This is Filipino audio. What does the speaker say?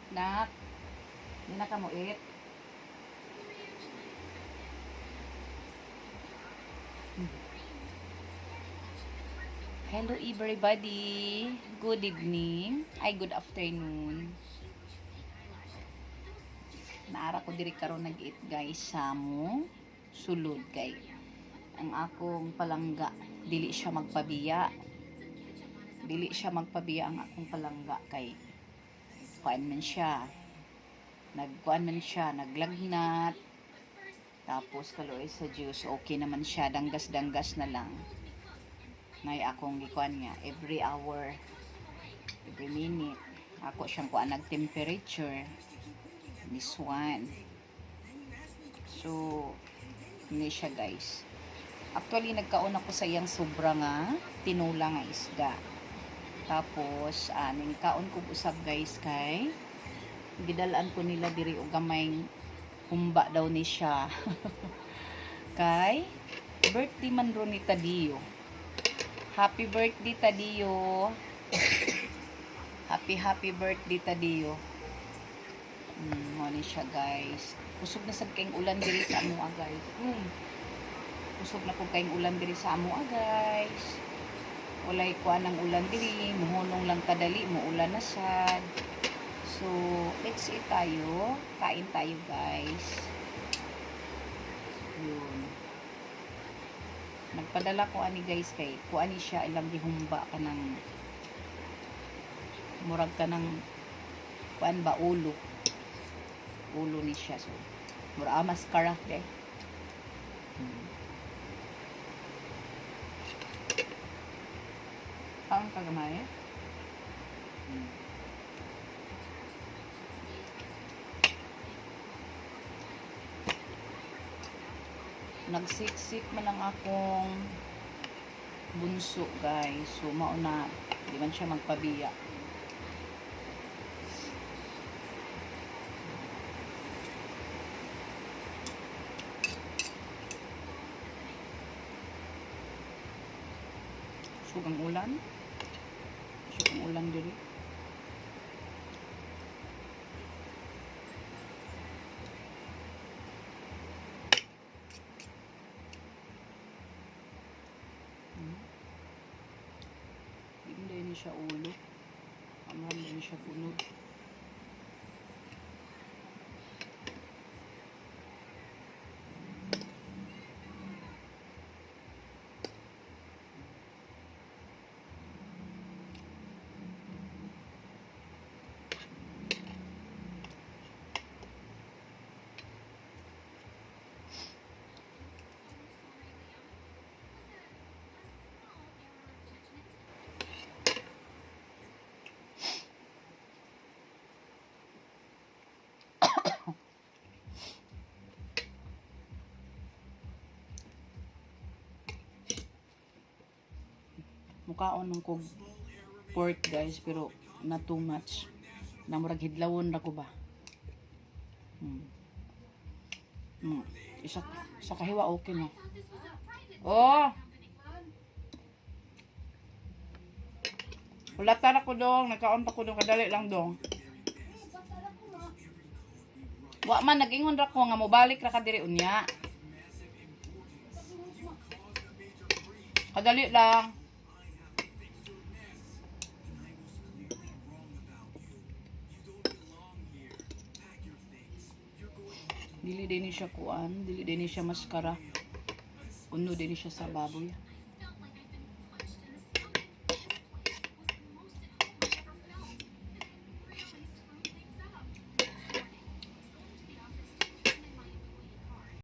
Nak, hindi na ka mo eat. Hello everybody. Good evening. Ay, good afternoon. Naara ko diri karon nag-eat guys samo sulod kay ang akong palangga dili siya magpabiya. Dili siya magpabiya ang akong palangga kay kuan man siya. Nagkuan man siya, naglagnat. Tapos kaloy sa juice, okay naman siya, danggas-danggas na lang. Ngay akong gikuan niya every hour, every minute. Ako siyang kuan nag-temperature. This one. So, hindi siya guys. Actually, nagkaon ako sa iyang sobra nga tinula nga isda. Tapos, ningkaon ko usab guys kay gidalaan ko nila diri og gamay humba daw ni siya. Kay birthday man ro ni Tadio. Happy birthday Tadio. Happy birthday Tadio. Ni siya guys. Kusog na sad kayong ulan diri sa amo guys. Kusog na pud kayong ulan diri sa amo guys. Walay kuan ng ulan diri, muhunong lang kadali, muulan na sad. So, let's eat tayo. Kain tayo guys. Yun. Nagpadala ko ani guys kay kuani siya ilang gihumba ka ng murag ka ng kuan ba ulo ni siya. So mura mascara de. Ang kagamay. Nagsiksik man lang akong bunso guys. So mauna di man siya magpabiya. Sugang ulan diri. Hindi siya ulo. Hindi siya punog. Mukaon ng kog pork guys pero na too much. Namurag hidlawon ra ko ba. Isa kahiwa okay na. Oh. Ulatan ako dong, nagkaon pa ko dong kadali lang dong. Wa man nagingon ra ko nga mobalik ra ka diri unya. Kadali lang. Dili din siya kuan, dili din siya maskara. Uno din siya sa baboy.